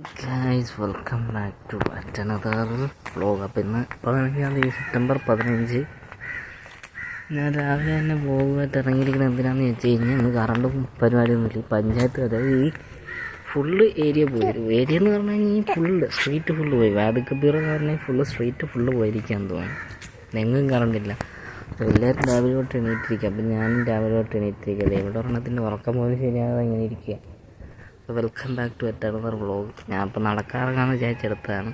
Guys welcome back to another vlog. അപ്പോൾ ഇന്ന് 15-ാം തീയതി സെപ്റ്റംബർ 15 ഞാൻ രാവിലെ തന്നെ വ്ളോഗായിട്ട് ഇറങ്ങിയിരിക്കുന്നത് എന്തിനാണെന്ന് വെച്ച് കഴിഞ്ഞാൽ ഇന്ന് കറണ്ടും പരിപാടിയൊന്നുമില്ല. പഞ്ചായത്ത് അതായത് ഈ ഫുള്ള് ഏരിയ പോയി. ഏരിയ എന്ന് പറഞ്ഞു കഴിഞ്ഞാൽ ഈ ഫുള്ള് സ്ട്രീറ്റ് ഫുള്ള് പോയി. വാതിക്കപ്പീറ എന്ന് പറഞ്ഞാൽ ഫുള്ള് സ്ട്രീറ്റ് ഫുള്ള് പോയിരിക്കാൻ തോന്നുന്നു. എങ്ങും കറണ്ടില്ല. അപ്പോൾ എല്ലാവരും രാവിലെ തൊട്ട് എണീറ്റിരിക്കുക. അപ്പം ഞാനും രാവിലെ തൊട്ട് എണീറ്റിരിക്കുക. ഇവിടെ ഒരെണ്ണത്തിൻ്റെ ഉറക്കം പോലും ശരിയാകാതെ ഇങ്ങനെ ഇരിക്കുക. Welcome back to another vlog. ഞാൻ ഇപ്പോൾ നടക്കാറങ്ങാമെന്ന് വിചാരിച്ചെടുത്തതാണ്.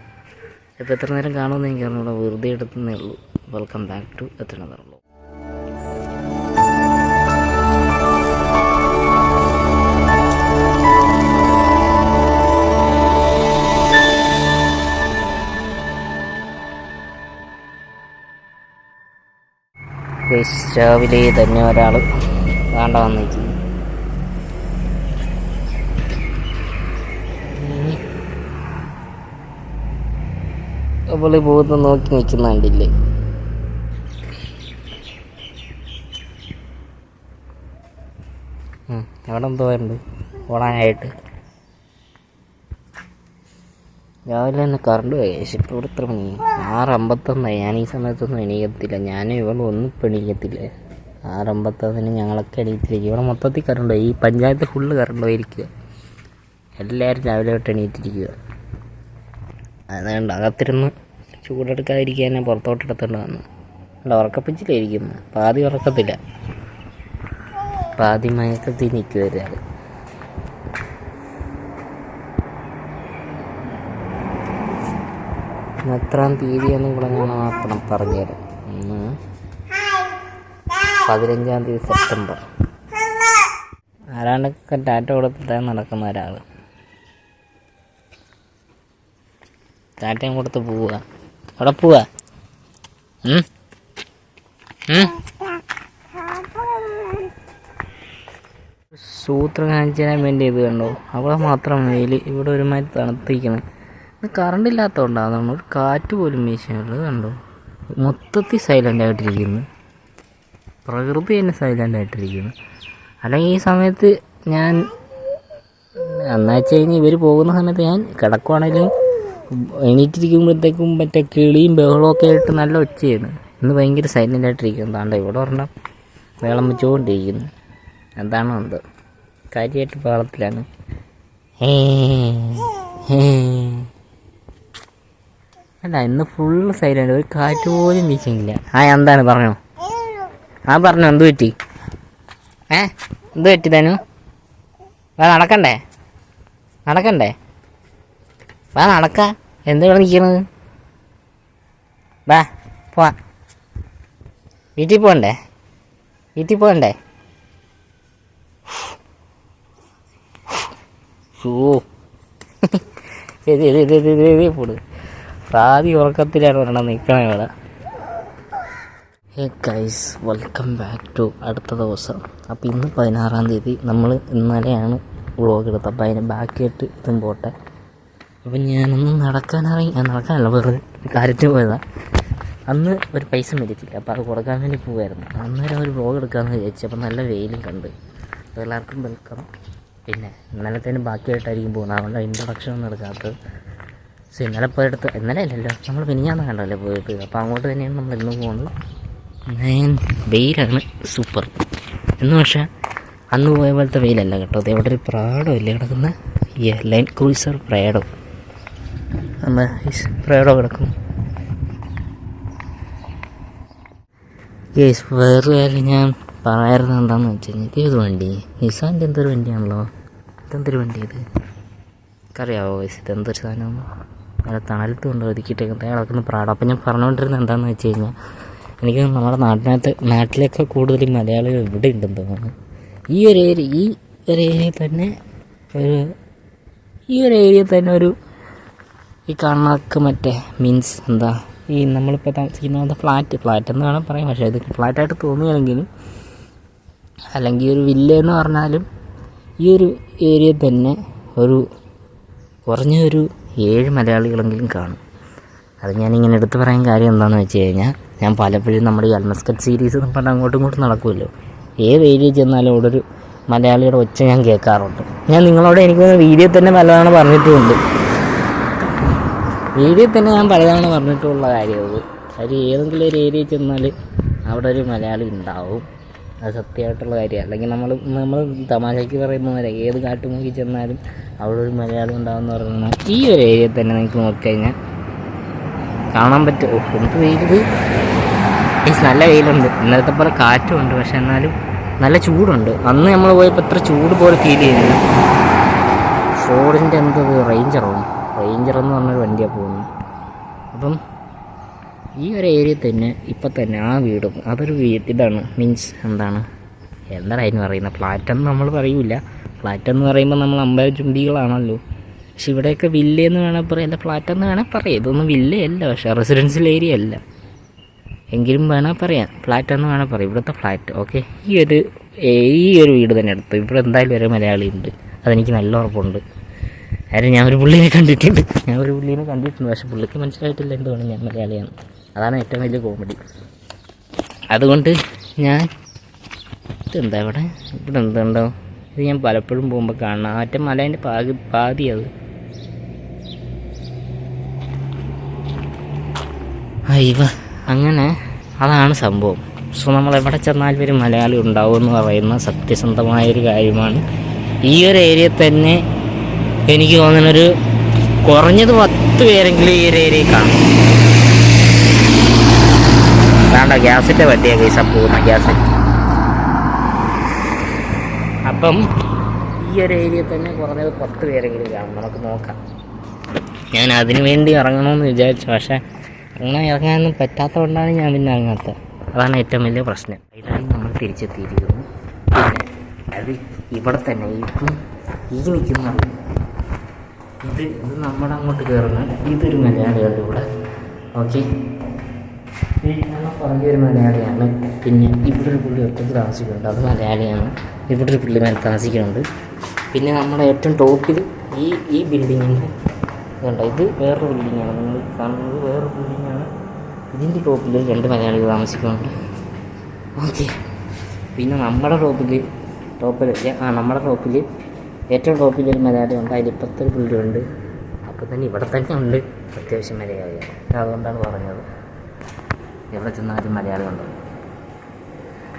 ഇപ്പോൾ എത്ര നേരം കാണുമെന്ന് എനിക്ക് അറിഞ്ഞൂടെ, വെറുതെ എടുത്തതേ ഉള്ളൂ. Welcome back to another vlog. രാവിലെ തന്നെ ഒരാൾ വേണ്ട വന്നിരിക്കുന്നു. അപ്പോൾ പോകുന്ന നോക്കി നിൽക്കുന്ന കണ്ടില്ലേ. അവിടെ എന്തോ ഉണ്ട് ഓടാനായിട്ട്. രാവിലെ തന്നെ കറണ്ട് പോയി. ഇപ്പോൾ ഇവിടെ എത്ര മണി? 6:51. ഞാൻ ഈ സമയത്തൊന്നും എണീക്കത്തില്ല. ഞാനും ഇവിടെ ഒന്നും ഇപ്പം എണീക്കത്തില്ല. 6:51 ഞങ്ങളൊക്കെ എണീറ്റിരിക്കും. ഇവിടെ മൊത്തത്തിൽ കറണ്ട് പോയി. ഈ പഞ്ചായത്ത് ഫുള്ള് കറണ്ട് പോയിരിക്കുക. എല്ലാവരും രാവിലെ തൊട്ട് എണീറ്റിരിക്കുക. അതുകൊണ്ട് അകത്തിരുന്ന് ചൂടെടുക്കാതിരിക്കാൻ ഞാൻ പുറത്തോട്ടെടുത്തോണ്ട് വന്നു. അല്ല, ഉറക്കപ്പിച്ചിലായിരിക്കുന്നു. പാതി ഉറക്കത്തില്ല, പാതി മയക്കത്തിൽ നിൽക്കുവരാറ്. എത്രാം തീയതിയെന്നും കൂടെ ഞാൻ മാത്രം പറഞ്ഞുതരാം. 15-ാം തീയതി സെപ്റ്റംബർ. ആരാണ്ടൊക്കെ ടാറ്റ കൊടുത്തിട്ടാണ് നടക്കുന്ന ഒരാൾ. ടാറ്റയും കൊടുത്ത് പോവുക. അവിടെ പോവാ. സൂത്രം കാണിച്ചു തരാൻ വേണ്ടി ഇത് കണ്ടോ. അവിടെ മാത്രം വെയിൽ, ഇവിടെ ഒരുമാതിരി തണുത്തിരിക്കണം. ഇത് കറണ്ട് ഇല്ലാത്തതുകൊണ്ടാണ്. ഒരു കാറ്റ് പോലും വീശുന്നുള്ളത് കണ്ടോ. മൊത്തത്തിൽ സൈലൻ്റ് ആയിട്ടിരിക്കുന്നു. പ്രകൃതി തന്നെ സൈലൻ്റ് ആയിട്ടിരിക്കുന്നു. അല്ലെങ്കിൽ ഈ സമയത്ത് ഞാൻ എന്നാ വെച്ച് കഴിഞ്ഞാൽ ഇവർ പോകുന്ന സമയത്ത് ഞാൻ കിടക്കുവാണെങ്കിലും എണീറ്റിരിക്കുമ്പോഴത്തേക്കും മറ്റേ കിളിയും ബഹളമൊക്കെ ആയിട്ട് നല്ല ഒച്ചയാണ്. ഇന്ന് ഭയങ്കര സൈലൻ്റ് ആയിട്ടിരിക്കുന്നു. താണ്ട ഇവിടെ ഒരെണ്ണം വേളം വെച്ചുകൊണ്ടിരിക്കുന്നു. എന്താണോ എന്തോ കാര്യമായിട്ട് ബഹളത്തിലാണ്. അല്ല, ഇന്ന് ഫുള്ള് സൈലൻ്റ്. ഒരു കാറ്റ് പോലും വീശില്ല. എന്താണ് പറഞ്ഞോ? പറഞ്ഞോ, എന്ത് പറ്റി? എന്ത് പറ്റി തനു? നടക്കണ്ടേ? നടക്ക. എന്താ ഇവിടെ നിൽക്കണത്? പോവാ. വീട്ടിൽ പോകണ്ടേ? പോട്. പാതി ഉറക്കത്തിലാണ് ഒരെണ്ണം നിൽക്കണേ ഇവിടെ. Hey guys, welcome back to അടുത്ത ദിവസം. അപ്പോൾ ഇന്ന് 16-ാം തീയതി. നമ്മൾ ഇന്നലെയാണ് വ്ളോഗ് എടുത്തത്. അപ്പോൾ അതിന് ബാക്കിയിട്ട് ഇതും പോട്ടെ. അപ്പം ഞാനൊന്ന് നടക്കാനല്ല, വെറുതെ കാര്യത്തിന് പോയതാണ്. അന്ന് ഒരു പൈസ മേടിച്ചില്ല, അപ്പോൾ അത് കൊടുക്കാൻ വേണ്ടി പോവായിരുന്നു. അന്നേരം ഒരു വ്ളോഗ് എടുക്കാമെന്ന് വിചാരിച്ചു. അപ്പം നല്ല വെയിലും കണ്ട്. അപ്പോൾ എല്ലാവർക്കും വെൽക്കം. പിന്നെ ഇന്നലത്തേന് ബാക്കിയായിട്ടായിരിക്കും പോകുന്നത്. അതുകൊണ്ട് ഇൻട്രൊഡക്ഷൻ ഒന്നും എടുക്കാത്തത്. ഇന്നലെ പോയെടുത്ത്, ഇന്നലെ അല്ലല്ലോ, നമ്മൾ പിന്നെയാണ് കണ്ടല്ലേ പോയിട്ട്. അപ്പോൾ അങ്ങോട്ട് തന്നെയാണ് നമ്മൾ എന്നും പോകുന്നത്. വെയിലാണ് സൂപ്പർ. എന്ന് പക്ഷേ അന്ന് പോയ പോലത്തെ വെയിലല്ല കേട്ടോ. അത് എവിടെ ഒരു പ്രാഡോ ഇല്ലേ കിടക്കുന്ന, ലൈൻ ക്രൂസർ പ്രാഡോ. പ്രാഡോ കിടക്കും. വേറെ കാര്യം ഞാൻ പറയാറുള്ളത് എന്താണെന്ന് വെച്ച് കഴിഞ്ഞാൽ, ഇതേത് വണ്ടി? നിസാൻ്റെ എന്തൊരു വണ്ടിയാണല്ലോ. ഇതെന്തൊരു വണ്ടി ഇത്? അറിയാവോ വയസ്സ്? ഇതെന്തൊരു സാധനമാണ്? നല്ല തണലത്ത് കൊണ്ട് ഒതുക്കിയിട്ടൊക്കെ കിടക്കുന്ന പ്രാഡോ. അപ്പം ഞാൻ പറഞ്ഞുകൊണ്ടിരുന്നത് എന്താണെന്ന് വെച്ച് കഴിഞ്ഞാൽ, എനിക്ക് നമ്മുടെ നാട്ടിലൊക്കെ കൂടുതലും മലയാളികൾ ഇവിടെ ഉണ്ടെന്ന് തോന്നുന്നു. ഈ ഒരു ഏരിയയിൽ തന്നെ ഒരു ഈ കാണുന്നതൊക്കെ മറ്റേ മീൻസ് എന്താ, ഈ നമ്മളിപ്പോൾ താമസിക്കുന്ന ഫ്ലാറ്റ് എന്ന് വേണം പറയാം. പക്ഷേ ഇത് ഫ്ലാറ്റായിട്ട് തോന്നുകയാണെങ്കിലും, അല്ലെങ്കിൽ ഒരു വില്ല എന്ന് പറഞ്ഞാലും, ഈ ഒരു ഏരിയയിൽ തന്നെ കുറഞ്ഞൊരു 7 മലയാളികളെങ്കിലും കാണും. അത് ഞാനിങ്ങനെ എടുത്ത് പറയാൻ കാര്യം എന്താണെന്ന് വെച്ച് കഴിഞ്ഞാൽ, ഞാൻ പലപ്പോഴും നമ്മുടെ ഈ അൽമസ്കറ്റ് സീരീസ് എന്ന് പറഞ്ഞാൽ അങ്ങോട്ടും ഇങ്ങോട്ടും നടക്കുമല്ലോ. ഏത് ഏരിയ ചെന്നാലും അവിടെ ഒരു മലയാളിയുടെ ഒച്ച ഞാൻ കേൾക്കാറുണ്ട്. ഞാൻ നിങ്ങളോട് എനിക്ക് വീഡിയോ തന്നെ പലതാണ് പറഞ്ഞിട്ടുമുണ്ട്. വീഡിയോയിൽ തന്നെ ഞാൻ പലതവണ പറഞ്ഞിട്ടുള്ള കാര്യമാണ്. കാര്യം ഏതെങ്കിലും ഒരു ഏരിയയിൽ ചെന്നാൽ അവിടെ ഒരു മലയാളി ഉണ്ടാവും. അത് സത്യമായിട്ടുള്ള കാര്യമാണ്. അല്ലെങ്കിൽ നമ്മൾ തമാശയ്ക്ക് പറയുന്ന പോലെ ഏത് കാട്ടുമുക്കി ചെന്നാലും അവിടെ ഒരു മലയാളി ഉണ്ടാവുമെന്ന് പറയുന്നത് ഈ ഒരു ഏരിയയിൽ തന്നെ നിങ്ങൾക്ക് നോക്കിക്കഴിഞ്ഞാൽ കാണാൻ പറ്റും. എന്ത് വെയിലത്, നല്ല വെയിലുണ്ട്. ഇന്നലത്തെ പോലെ കാറ്റുമുണ്ട്, പക്ഷെ എന്നാലും നല്ല ചൂടുണ്ട്. അന്ന് നമ്മൾ പോയപ്പോൾ ഇത്ര ചൂട് പോലെ ഫീൽ ചെയ്യുന്നില്ല. ഫോർഡിൻ്റെ എന്തത് റേഞ്ചറെന്ന് പറഞ്ഞൊരു വണ്ടിയാണ് പോകുന്നത്. അപ്പം ഈ ഒരു ഏരിയയിൽ തന്നെ ഇപ്പം തന്നെ ആ വീടും അതൊരു ഇതാണ് മീൻസ് എന്താണ് അതിന് പറയുന്നത്, ഫ്ലാറ്റെന്ന് നമ്മൾ പറയൂല. ഫ്ലാറ്റെന്ന് പറയുമ്പോൾ നമ്മൾ അമ്പലചുംബികളാണല്ലോ. പക്ഷെ ഇവിടെയൊക്കെ വില്ലയെന്ന് വേണേൽ പറയാം, അല്ല ഫ്ലാറ്റെന്ന് വേണേൽ പറയാം. ഇതൊന്നും വില്ലയല്ല, പക്ഷേ റെസിഡൻഷ്യൽ ഏരിയ അല്ല എങ്കിലും വേണേൽ പറയാം, ഫ്ലാറ്റെന്ന് വേണേൽ പറയാം. ഇവിടുത്തെ ഫ്ലാറ്റ് ഓക്കെ. ഈ ഒരു വീട് തന്നെ എടുത്തു. ഇവിടെ എന്തായാലും ഒരു മലയാളി ഉണ്ട്, അതെനിക്ക് നല്ല ഉറപ്പുണ്ട്. കാര്യം ഞാൻ ഒരു പുള്ളീനെ കണ്ടിട്ടുണ്ട്. പക്ഷെ പുള്ളിക്ക് മനസ്സിലായിട്ടില്ല എന്തുകൊണ്ട് ഞാൻ മലയാളിയാണ്. അതാണ് ഏറ്റവും വലിയ കോമഡി. അതുകൊണ്ട് ഞാൻ ഇതെന്താ ഇവിടെ എന്തുണ്ടോ ഇത് ഞാൻ പലപ്പോഴും പോകുമ്പോൾ കാണണം. മറ്റേ മലേൻ്റെ പാതി അത്. അങ്ങനെ അതാണ് സംഭവം. സോ നമ്മൾ എവിടെ ചെന്നാലും ഒരു മലയാളി ഉണ്ടാവുമെന്ന് പറയുന്ന സത്യസന്ധമായൊരു കാര്യമാണ്. ഈ ഒരു ഏരിയയിൽ തന്നെ എനിക്ക് തോന്നുന്നൊരു കുറഞ്ഞത് 10 പേരെങ്കിലും ഈ ഒരു ഏരിയയിൽ കാണും. വേണ്ട ഗ്യാസിൻ്റെ പറ്റിയാണ് കേസ് പോകുന്ന ഗ്യാസ്. അപ്പം ഈ ഒരു ഏരിയയിൽ തന്നെ കുറഞ്ഞത് 10 പേരെങ്കിലും കാണും. നമുക്ക് നോക്കാം. ഞാൻ അതിനു വേണ്ടി ഇറങ്ങണമെന്ന് വിചാരിച്ചു, പക്ഷേ അങ്ങനെ ഇറങ്ങാനൊന്നും പറ്റാത്തതുകൊണ്ടാണ് ഞാൻ പിന്നെ ഇറങ്ങാത്തത്. അതാണ് ഏറ്റവും വലിയ പ്രശ്നം. ഇതാണ് നമ്മൾ തിരിച്ചെത്തിയിരിക്കുന്നു. പിന്നെ അത് ഇവിടെ തന്നെ ഇപ്പം ഈ നിൽക്കുന്ന ഇത് നമ്മുടെ അങ്ങോട്ട് കയറുന്ന ഇതൊരു മലയാളിയാണ് ഇവിടെ. ഓക്കെ, പറഞ്ഞൊരു മലയാളിയാണ്. പിന്നെ ഇവിടെ ഒരു പുള്ളി ഒറ്റയ്ക്ക് താമസിക്കുന്നുണ്ട്, അത് മലയാളിയാണ്. ഇവിടെ ഒരു പുള്ളി താമസിക്കുന്നുണ്ട്. പിന്നെ നമ്മുടെ ഏറ്റവും ടോപ്പിൽ ഈ ബിൽഡിങ്ങിൻ്റെ ഇതുണ്ട്. ഇത് വേറൊരു ബിൽഡിങ്ങാണ്, നിങ്ങൾ കാണുന്നത് വേറൊരു ബിൽഡിങ്ങാണ്. ഇതിൻ്റെ ടോപ്പിൽ 2 മലയാളികൾ താമസിക്കുന്നുണ്ട്. ഓക്കെ, പിന്നെ നമ്മുടെ ടോപ്പിൽ ഏറ്റവും ടോപ്പിലൊരു മലയാളി ഉണ്ട്. അതിലിപ്പത്തൊരു പുള്ളിയുണ്ട്. അപ്പോൾ തന്നെ ഇവിടെ തന്നെ ഉണ്ട് അത്യാവശ്യം മലയാളിയാണ്. അതുകൊണ്ടാണ് പറഞ്ഞത് എവിടെ ചെന്നാലും മലയാളി ഉണ്ട്.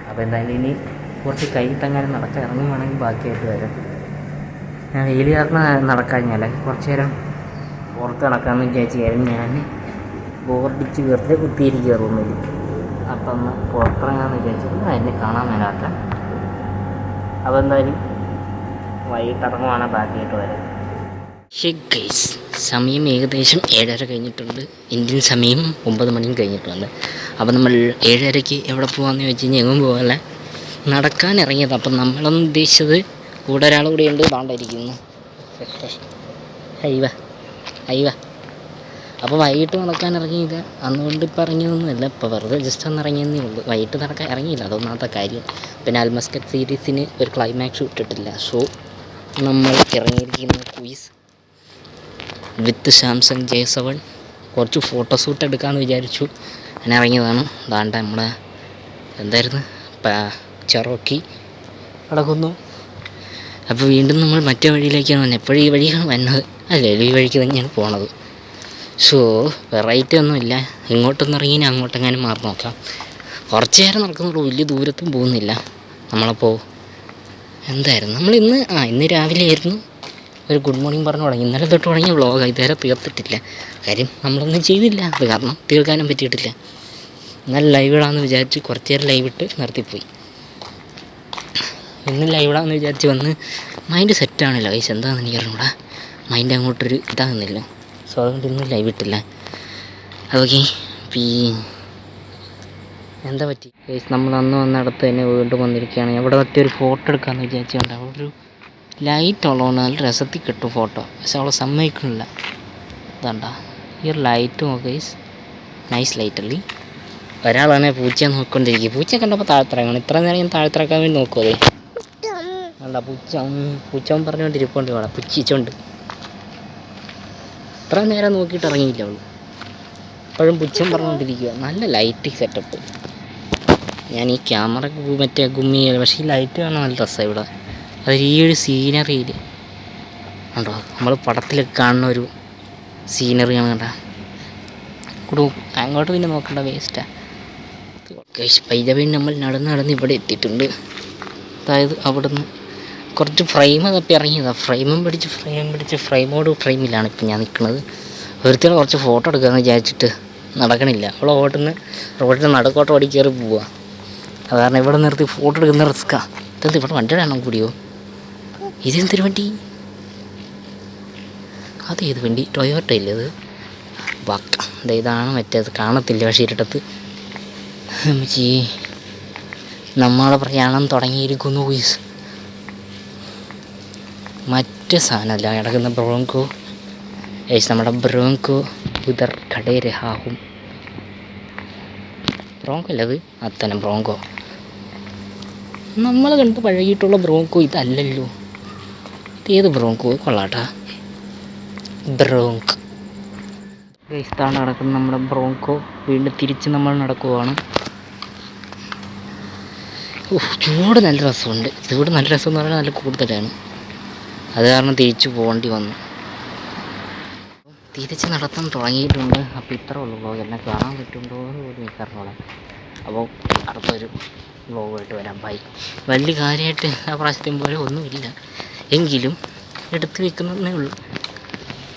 അപ്പോൾ എന്തായാലും ഇനി കുറച്ച് കൈ തങ്ങാനും നടക്കാൻ ഇറങ്ങുവാണെങ്കിൽ ബാക്കിയായിട്ട് വരാം. ഞാൻ വെയിൽ കാരണം നടക്കാഞ്ഞാൽ കുറച്ച് നേരം പുറത്ത് നടക്കാമെന്ന് വിചാരിച്ചായിരുന്നു. ഞാൻ ബോർഡിച്ച് വെറുതെ കുത്തിയിരിക്കുക റൂമിൽ. അപ്പം ഒന്ന് പുറത്തിറങ്ങാമെന്ന് വിചാരിച്ചത് എന്നെ കാണാൻ മേലാത്ത. അപ്പോൾ എന്തായാലും വൈകിട്ട് ഇറങ്ങുവാണ് ബാക്കിയായിട്ട് വരാം. ഗൈസ്, സമയം ഏകദേശം 7:30 കഴിഞ്ഞിട്ടുണ്ട്. ഇന്ത്യൻ സമയം 9 മണിയും കഴിഞ്ഞിട്ടുണ്ട്. അപ്പോൾ നമ്മൾ 7:30 എവിടെ പോകാമെന്ന് ചോദിച്ചു കഴിഞ്ഞാൽ എങ്ങും പോകാനല്ല, നടക്കാൻ ഇറങ്ങിയത്. അപ്പം നമ്മളൊന്നും ഉദ്ദേശിച്ചത് കൂടെ ഒരാൾ കൂടി ഉണ്ട്, താണ്ടിരിക്കുന്നു. ഹൈവ അപ്പോൾ വൈകിട്ട് നടക്കാൻ ഇറങ്ങിയില്ല. അന്നുകൊണ്ട് ഇപ്പോൾ ഇറങ്ങിയതൊന്നുമില്ല, ഇപ്പോൾ വെറുതെ ജസ്റ്റ് ഒന്ന് ഇറങ്ങിയെന്നേ ഉള്ളൂ. വൈകിട്ട് നടക്കാൻ ഇറങ്ങിയില്ല, അതൊന്നാമത്തെ കാര്യം. പിന്നെ അൽമസ്കറ്റ് സീരീസിന് ഒരു ക്ലൈമാക്സ് ഇട്ടിട്ടില്ല. സോ നമ്മൾ ഇറങ്ങിയിരിക്കുന്ന ക്വീസ് വിത്ത് സാംസങ് J7 കുറച്ച് ഫോട്ടോഷൂട്ട് എടുക്കാമെന്ന് വിചാരിച്ചു. അങ്ങനെ ഇറങ്ങിയതാണ്. ദാണ്ട നമ്മുടെ എന്തായിരുന്നു ചെറോക്കി നടക്കുന്നു. അപ്പോൾ വീണ്ടും നമ്മൾ മറ്റേ വഴിയിലേക്കാണ് വന്നത്. എപ്പോഴും ഈ വഴിയാണ് വന്നത്, അല്ലേ? ഈ വഴിക്ക് തന്നെയാണ് പോണത്. സോ വെറൈറ്റി ഒന്നുമില്ല. ഇങ്ങോട്ടൊന്നും ഇറങ്ങി അങ്ങോട്ടെങ്ങാനും മാറി നോക്കാം. കുറച്ച് നേരം നടക്കുന്നുള്ളൂ, വലിയ ദൂരത്തും പോകുന്നില്ല. നമ്മളപ്പോൾ എന്തായിരുന്നു ഇന്ന് രാവിലെ ആയിരുന്നു ഒരു ഗുഡ് മോർണിംഗ് പറഞ്ഞു തുടങ്ങി. ഇന്നലെ തൊട്ട് തുടങ്ങിയ വ്ളോഗ് ഇതുവരെ തീർത്തിട്ടില്ല. കാര്യം നമ്മളൊന്നും ചെയ്തില്ല, അത് കാരണം തീർക്കാനും പറ്റിയിട്ടില്ല. എന്നാൽ ലൈവ് ഇടാമെന്ന് വിചാരിച്ച് കുറച്ച് നേരം ലൈവ് ഇട്ട് നിർത്തിപ്പോയി. ഇന്ന് ലൈവ് ഇടാമെന്ന് വിചാരിച്ച് വന്ന് മൈൻഡ് സെറ്റാണല്ലോ ഗൈസ്. എന്താണെന്ന് എനിക്കറിഞ്ഞൂടാ, മൈൻഡ് അങ്ങോട്ടൊരു ഇതാകുന്നില്ല. സോ അതുകൊണ്ട് ഇന്ന് ലൈവ് ഇട്ടില്ല. അതൊക്കെ എന്താ പറ്റി ഗൈസ്, നമ്മൾ അന്ന് വന്നിടത്ത് തന്നെ വീണ്ടും വന്നിരിക്കുകയാണ്. അവിടെ മറ്റൊരു ഫോട്ടോ എടുക്കാമെന്ന് വിചാരിച്ചുകൊണ്ട് അവിടെ ഒരു ലൈറ്റ് ഉള്ളതുകൊണ്ട് നല്ല രസത്തിൽ കിട്ടും ഫോട്ടോ. പക്ഷെ അവളെ സമ്മതിക്കണില്ല. ഇതാണ്ട ഈ ഒരു ലൈറ്റ് നോക്ക് ഗൈസ്, നൈസ് ലൈറ്റല്ലേ. ഒരാളാണെ പൂച്ചയെ നോക്കിക്കൊണ്ടിരിക്കുക. പൂച്ച കണ്ടപ്പോൾ താഴ്ത്തിറങ്ങണം. ഇത്ര നേരം ഞാൻ താഴ്ത്തിറക്കാൻ വേണ്ടി നോക്കുമോ? അല്ല പൂച്ചവൻ പറഞ്ഞുകൊണ്ടിരിപ്പുണ്ട്. ഇവിടെ പുച്ഛിച്ചുകൊണ്ട് ഇത്ര നേരം നോക്കിയിട്ട് ഇറങ്ങിയില്ല അവൾ. ഇപ്പോഴും പുച്ഛം പറഞ്ഞുകൊണ്ടിരിക്കുക. നല്ല ലൈറ്റ് സെറ്റപ്പ്. ഞാൻ ഈ ക്യാമറ മറ്റേ ഗുമ്മിയല്ല, പക്ഷേ ഈ ലൈറ്റ് കാണാൻ നല്ല രസമാണ് ഇവിടെ. അത് ഈ ഒരു സീനറിയിൽ ഉണ്ടോ, നമ്മൾ പടത്തിലൊക്കെ കാണുന്ന ഒരു സീനറിയാണ് കേട്ടോ. കൊടുക്കും. അങ്ങോട്ട് പിന്നെ നോക്കണ്ട, വേസ്റ്റാണ്. പൈതവീണ് നമ്മൾ നടന്ന് ഇവിടെ എത്തിയിട്ടുണ്ട്. അതായത് അവിടുന്ന് കുറച്ച് ഫ്രെയിം തപ്പി ഇറങ്ങിയതാണ്. ഫ്രെയിമിലാണ് ഇപ്പം ഞാൻ നിൽക്കുന്നത്. ഒരുത്തിനെ കുറച്ച് ഫോട്ടോ എടുക്കാമെന്ന് വിചാരിച്ചിട്ട് നടക്കണില്ല. അവൾ റോഡിൻ്റെ നടുക്കോട്ട് ഓടി കയറി പോവുക. അത് കാരണം ഇവിടെ നിർത്തി ഫോട്ടോ എടുക്കുന്ന റിസ്ക്കാണ്. ഇതെന്ത് ഇവിടെ വണ്ടിയുടെ എണ്ണം കൂടിയോ? ഇതെന്തൊരു വണ്ടി? അതേത് വണ്ടി? ടൊയോട്ട ഇല്ലേ അത്? ഇതാണ് മറ്റേത്, കാണത്തില്ല പക്ഷേ ഇരുട്ടത്ത്. അമ്മച്ചി, നമ്മളെ പ്രയാണം തുടങ്ങിയിരിക്കുന്നു. മറ്റ് സാധനമല്ല കിടക്കുന്ന ബ്രോങ്കോ. നമ്മുടെ ബ്രോങ്കോ ഉദർ കടേ രഹാഹും. ബ്രോങ്കോ അല്ലത്, അത്തന്നെ ബ്രോങ്കോ. നമ്മൾ കണ്ട് പഴകിയിട്ടുള്ള ബ്രോങ്കോ ഇതല്ലല്ലോ. ഇതേത് ബ്രോങ്കോ? കൊള്ളാട്ടാ, ബ്രോങ്ക്. ഇതാണ് നടക്കുന്ന നമ്മുടെ ബ്രോങ്കോ. വീണ്ടും തിരിച്ച് നമ്മൾ നടക്കുവാണ്. ചൂട് നല്ല രസമുണ്ട്. ചൂട് നല്ല രസം എന്ന് പറഞ്ഞാൽ നല്ല കൂടുതലാണ്. അത് കാരണം തിരിച്ചു പോകേണ്ടി വന്നു. തിരിച്ച് നടത്താൻ തുടങ്ങിയിട്ടുണ്ട്. അപ്പോൾ ഇത്ര ഉള്ളൂ വ്ളോഗ്. എന്നെ കാണാൻ പറ്റുന്നുണ്ടോ എന്ന് പോലും എനിക്കറിഞ്ഞോളാം. അപ്പോൾ അടുത്തൊരു വ്ളോഗായിട്ട് വരാം. ബൈ. വലിയ കാര്യമായിട്ട് ആ പ്രാവശ്യത്തെ പോലെ ഒന്നുമില്ല, എങ്കിലും എടുത്ത് വെക്കുന്നതേ ഉള്ളൂ.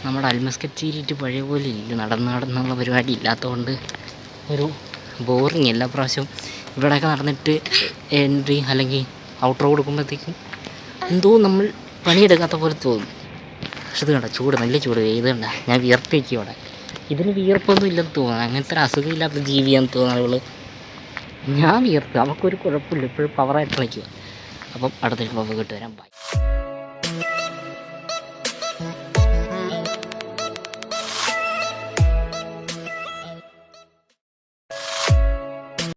നമ്മുടെ അൽമസ്കച്ചേരിയിട്ട് പഴയ പോലെ ഇല്ല, നടന്നുള്ള പരിപാടി ഇല്ലാത്തതുകൊണ്ട് ഒരു ബോറിങ്. എല്ലാ പ്രാവശ്യവും ഇവിടെയൊക്കെ നടന്നിട്ട് എൻട്രി അല്ലെങ്കിൽ ഔട്ടർ കൊടുക്കുമ്പോഴത്തേക്കും എന്തോ നമ്മൾ പണിയെടുക്കാത്ത പോലെ തോന്നും. പക്ഷെ ഇത് കണ്ട ചൂട്, നല്ല ചൂട്. ഇത് കണ്ട ഞാൻ വിയർത്ത് വയ്ക്കും അവിടെ. ഇതിന് വിയർപ്പൊന്നും ഇല്ലെന്ന് തോന്നുന്നു. അങ്ങനത്തെ ഒരു അസുഖമില്ലാത്ത ജീവിയാന്ന് തോന്നുന്നു അവൾ. ഞാൻ വിയർത്ത്, അവൾക്കൊരു കുഴപ്പമില്ല, ഇപ്പോഴും പവറായിട്ട് നിൽക്കുക. അപ്പം അടുത്തൊരു വ്ളോഗ് കിട്ടുവരാം. ബൈ.